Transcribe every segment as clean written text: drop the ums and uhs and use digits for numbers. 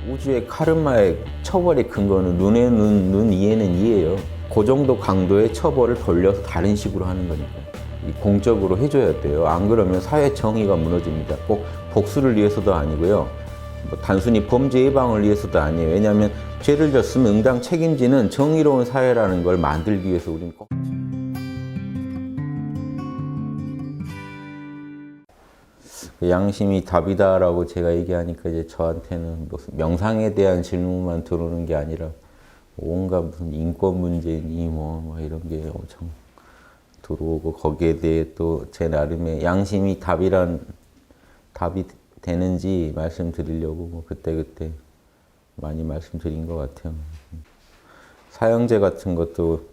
우주의 카르마의 처벌의 근거는 눈에 눈, 이에는 이예요. 그 정도 강도의 처벌을 돌려서 다른 식으로 하는 거니까. 공적으로 해줘야 돼요. 안 그러면 사회 정의가 무너집니다. 꼭 복수를 위해서도 아니고요. 뭐 단순히 범죄 예방을 위해서도 아니에요. 왜냐하면 죄를 졌으면 응당 책임지는 정의로운 사회라는 걸 만들기 위해서 우리는 꼭. 양심이 답이다라고 제가 얘기하니까 이제 저한테는 무슨 명상에 대한 질문만 들어오는 게 아니라 온갖 무슨 인권 문제니 뭐 이런 게 엄청 들어오고, 거기에 대해 또 제 나름의 양심이 답이 되는지 말씀드리려고 뭐 그때그때 많이 말씀드린 것 같아요. 사형제 같은 것도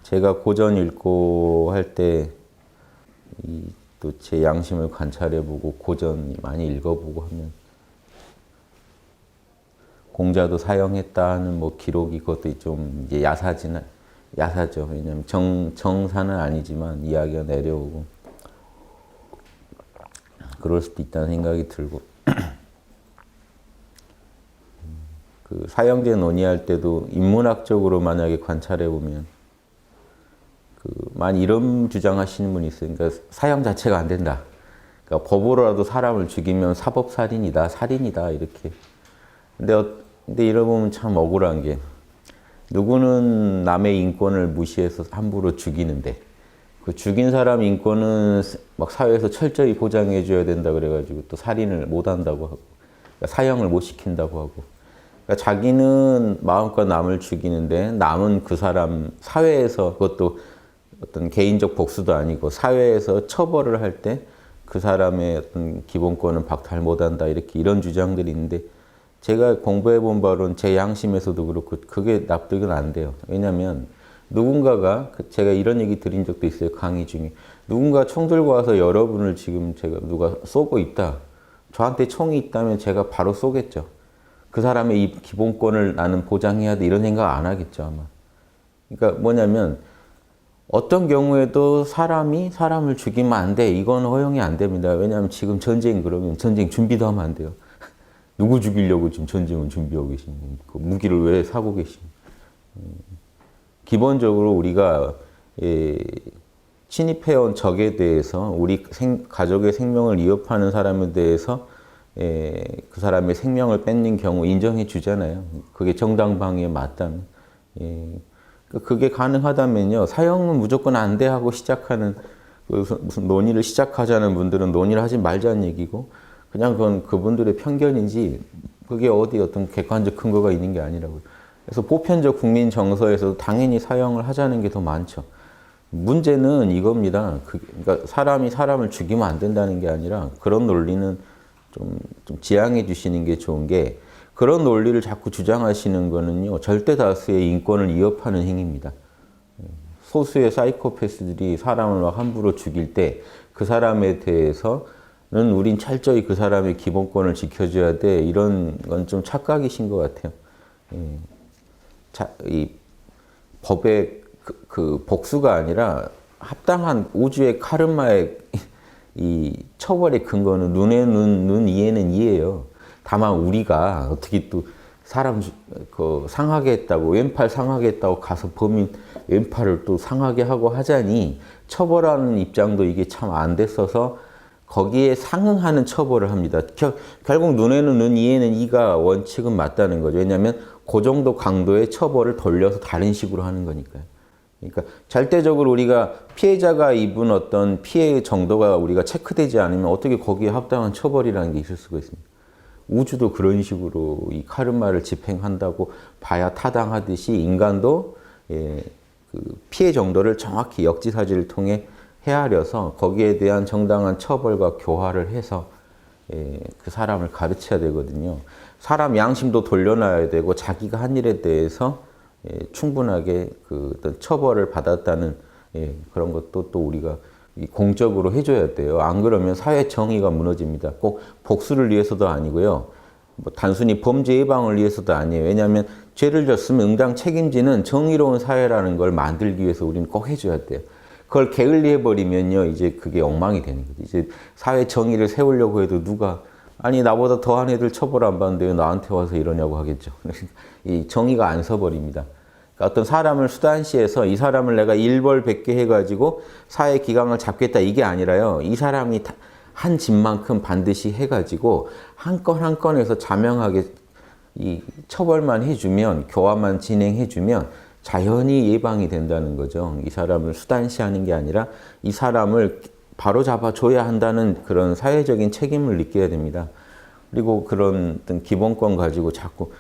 제가 고전 읽고 할 때 또 제 양심을 관찰해보고 고전 많이 읽어보고 하면 공자도 사형했다 하는 뭐 기록이, 그것도 좀 이제 야사죠. 왜냐하면 정사는 아니지만 이야기가 내려오고 그럴 수도 있다는 생각이 들고 그 사형제 논의할 때도 인문학적으로 만약에 관찰해 보면 많이 이런 주장하시는 분이 있어요. 그러니까 사형 자체가 안 된다. 그러니까 법으로라도 사람을 죽이면 사법살인이다, 살인이다 이렇게. 근데 이러보면 참 억울한 게, 누구는 남의 인권을 무시해서 함부로 죽이는데 그 죽인 사람 인권은 막 사회에서 철저히 보장해 줘야 된다 그래가지고 또 살인을 못 한다고 하고, 그러니까 사형을 못 시킨다고 하고, 그러니까 자기는 마음껏 남을 죽이는데 남은 그 사람 사회에서, 그것도 어떤 개인적 복수도 아니고 사회에서 처벌을 할 때 그 사람의 어떤 기본권은 박탈 못한다, 이런 주장들이 있는데, 제가 공부해 본 바로는 제 양심에서도 그렇고 그게 납득은 안 돼요. 왜냐하면 누군가가, 제가 이런 얘기 드린 적도 있어요, 강의 중에. 누군가 총 들고 와서 여러분을 지금 누가 쏘고 있다. 저한테 총이 있다면 제가 바로 쏘겠죠. 그 사람의 이 기본권을 나는 보장해야 돼, 이런 생각 안 하겠죠, 아마. 그러니까 뭐냐면 어떤 경우에도 사람이 사람을 죽이면 안 돼, 이건 허용이 안 됩니다. 왜냐하면 지금 전쟁, 그러면 전쟁 준비도 하면 안 돼요. 누구 죽이려고 지금 전쟁을 준비하고 계십니까? 그 무기를 왜 사고 계십니까? 기본적으로 우리가 침입해온 적에 대해서, 우리 가족의 생명을 위협하는 사람에 대해서 그 사람의 생명을 뺏는 경우 인정해 주잖아요. 그게 정당방위에 맞다면. 그게 가능하다면요, 사형은 무조건 안 돼 하고 시작하는, 무슨 논의를 시작하자는 분들은 논의를 하지 말자는 얘기고, 그냥 그건 그분들의 편견이지 그게 어디 어떤 객관적 근거가 있는 게 아니라고요. 그래서 보편적 국민 정서에서도 당연히 사형을 하자는 게 더 많죠. 문제는 이겁니다. 그러니까 사람이 사람을 죽이면 안 된다는 게 아니라, 그런 논리는 좀 지양해 주시는 게 좋은 게, 그런 논리를 자꾸 주장하시는 거는요, 절대 다수의 인권을 위협하는 행위입니다. 소수의 사이코패스들이 사람을 막 함부로 죽일 때 그 사람에 대해서는 우린 철저히 그 사람의 기본권을 지켜줘야 돼, 이런 건 좀 착각이신 것 같아요. 이 법의 그 복수가 아니라 합당한 우주의 카르마의 이 처벌의 근거는 눈에 눈, 이에는 이예요. 다만 우리가 어떻게 또 사람 상하게 했다고, 왼팔 상하게 했다고 가서 범인 왼팔을 또 상하게 하고 하자니, 처벌하는 입장도 이게 참 안 됐어서 거기에 상응하는 처벌을 합니다. 결국 눈에는 눈, 이에는 이가 원칙은 맞다는 거죠. 왜냐하면 그 정도 강도의 처벌을 돌려서 다른 식으로 하는 거니까요. 그러니까 절대적으로 우리가 피해자가 입은 어떤 피해 정도가 우리가 체크되지 않으면 어떻게 거기에 합당한 처벌이라는 게 있을 수가 있습니까? 우주도 그런 식으로 이 카르마를 집행한다고 봐야 타당하듯이, 인간도 그 피해 정도를 정확히 역지사지를 통해 헤아려서 거기에 대한 정당한 처벌과 교화를 해서 그 사람을 가르쳐야 되거든요. 사람 양심도 돌려놔야 되고, 자기가 한 일에 대해서 충분하게 그 어떤 처벌을 받았다는 그런 것도 또 우리가 공적으로 해줘야 돼요. 안 그러면 사회 정의가 무너집니다. 꼭 복수를 위해서도 아니고요. 뭐 단순히 범죄 예방을 위해서도 아니에요. 왜냐하면 죄를 졌으면 응당 책임지는 정의로운 사회라는 걸 만들기 위해서 우리는 꼭 해줘야 돼요. 그걸 게을리해버리면요, 이제 그게 엉망이 되는 거죠. 이제 사회 정의를 세우려고 해도 누가 아니 나보다 더한 애들 처벌 안 받는데 왜 나한테 와서 이러냐고 하겠죠. 이 정의가 안 서버립니다. 그러니까 어떤 사람을 수단시해서 이 사람을 내가 일벌백계 해가지고 사회 기강을 잡겠다 이게 아니라요. 이 사람이 한 짓만큼 반드시 해가지고 한 건 한 건에서 자명하게 이 처벌만 해주면, 교화만 진행해주면 자연히 예방이 된다는 거죠. 이 사람을 수단시하는 게 아니라 이 사람을 바로 잡아줘야 한다는 그런 사회적인 책임을 느껴야 됩니다. 그리고 그런 어떤 기본권 가지고 자꾸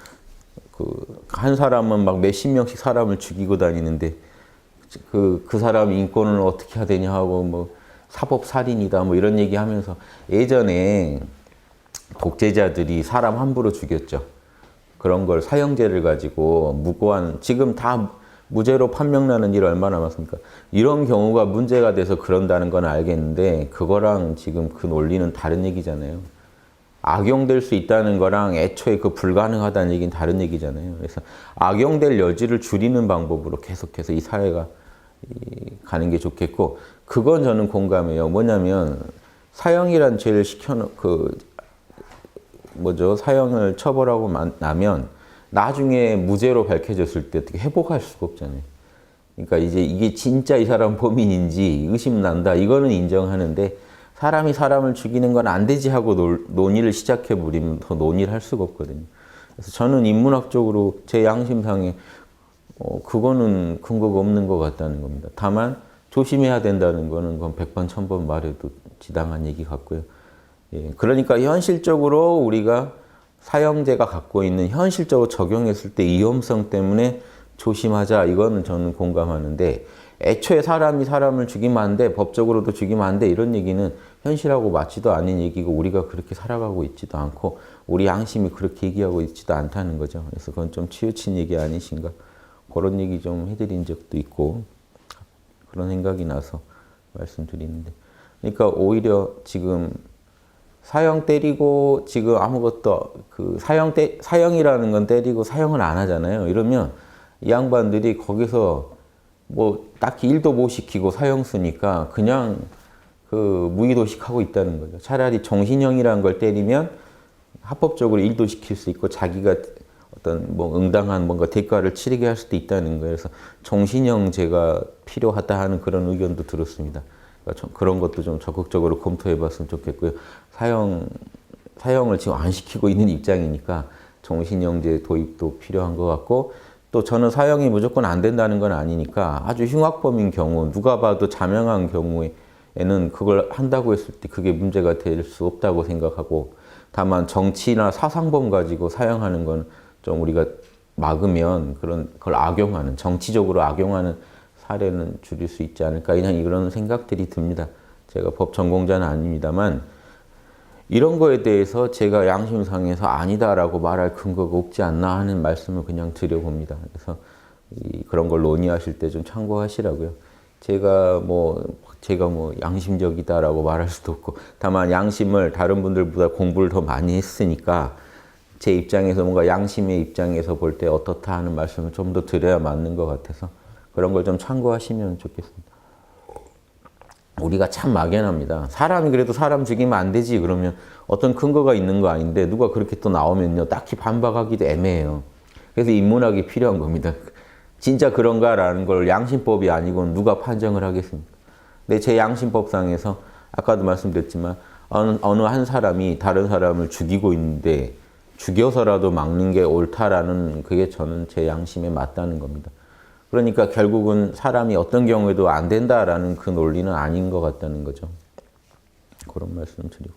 한 사람은 막 몇십 명씩 사람을 죽이고 다니는데 그 사람 인권을 어떻게 해야 되냐 하고 뭐 사법살인이다 뭐 이런 얘기하면서 예전에 독재자들이 사람 함부로 죽였죠. 그런 걸 사형제를 가지고 무고한 지금 다 무죄로 판명나는 일 얼마나 많습니까? 이런 경우가 문제가 돼서 그런다는 건 알겠는데 그거랑 지금 그 논리는 다른 얘기잖아요. 악용될 수 있다는 거랑 애초에 그 불가능하다는 얘기는 다른 얘기잖아요. 그래서 악용될 여지를 줄이는 방법으로 계속해서 이 사회가 가는 게 좋겠고 그건 저는 공감해요. 뭐냐면 사형이란 죄를 사형을 처벌하고 나면 나중에 무죄로 밝혀졌을 때 어떻게 회복할 수가 없잖아요. 그러니까 이제 이게 진짜 이 사람 범인인지 의심난다. 이거는 인정하는데 사람이 사람을 죽이는 건 안 되지 하고 논의를 시작해버리면 더 논의를 할 수가 없거든요. 그래서 저는 인문학적으로 제 양심상에 그거는 근거가 없는 것 같다는 겁니다. 다만 조심해야 된다는 거는 그건 100번 1000번 말해도 지당한 얘기 같고요. 예, 그러니까 현실적으로 우리가 사형제가 갖고 있는 현실적으로 적용했을 때 위험성 때문에 조심하자 이거는 저는 공감하는데 애초에 사람이 사람을 죽이면 안 돼, 법적으로도 죽이면 안 돼 이런 얘기는 현실하고 맞지도 않은 얘기고 우리가 그렇게 살아가고 있지도 않고 우리 양심이 그렇게 얘기하고 있지도 않다는 거죠. 그래서 그건 좀 치우친 얘기 아니신가 그런 얘기 좀 해드린 적도 있고 그런 생각이 나서 말씀드리는데 그러니까 오히려 지금 사형 때리고 지금 아무것도 사형이라는 건 때리고 사형을 안 하잖아요. 이러면 이 양반들이 거기서 뭐 딱히 일도 못 시키고 사형 쓰니까 그냥 무의도식하고 있다는 거죠. 차라리 정신형이라는 걸 때리면 합법적으로 일도 시킬 수 있고 자기가 어떤 뭐 응당한 뭔가 대가를 치르게 할 수도 있다는 거예요. 그래서 정신형제가 필요하다 하는 그런 의견도 들었습니다. 그러니까 그런 것도 좀 적극적으로 검토해 봤으면 좋겠고요. 사형을 지금 안 시키고 있는 입장이니까 정신형제 도입도 필요한 것 같고 또 저는 사형이 무조건 안 된다는 건 아니니까 아주 흉악범인 경우 누가 봐도 자명한 경우에는 그걸 한다고 했을 때 그게 문제가 될 수 없다고 생각하고 다만 정치나 사상범 가지고 사형하는 건 좀 우리가 막으면 그걸 악용하는 정치적으로 악용하는 사례는 줄일 수 있지 않을까 이런 생각들이 듭니다. 제가 법 전공자는 아닙니다만 이런 거에 대해서 제가 양심상에서 아니다라고 말할 근거가 없지 않나 하는 말씀을 그냥 드려봅니다. 그래서 그런 걸 논의하실 때 좀 참고하시라고요. 제가 뭐 양심적이다라고 말할 수도 없고 다만 양심을 다른 분들보다 공부를 더 많이 했으니까 제 입장에서 뭔가 양심의 입장에서 볼 때 어떻다 하는 말씀을 좀 더 드려야 맞는 것 같아서 그런 걸 좀 참고하시면 좋겠습니다. 우리가 참 막연합니다. 사람이 그래도 사람 죽이면 안 되지 그러면 어떤 근거가 있는 거 아닌데 누가 그렇게 또 나오면요 딱히 반박하기도 애매해요. 그래서 인문학이 필요한 겁니다. 진짜 그런가라는 걸 양심법이 아니고는 누가 판정을 하겠습니까? 근데 제 양심법상에서 아까도 말씀드렸지만 어느 한 사람이 다른 사람을 죽이고 있는데 죽여서라도 막는 게 옳다라는 그게 저는 제 양심에 맞다는 겁니다. 그러니까 결국은 사람이 어떤 경우에도 안 된다라는 그 논리는 아닌 것 같다는 거죠. 그런 말씀 드리고.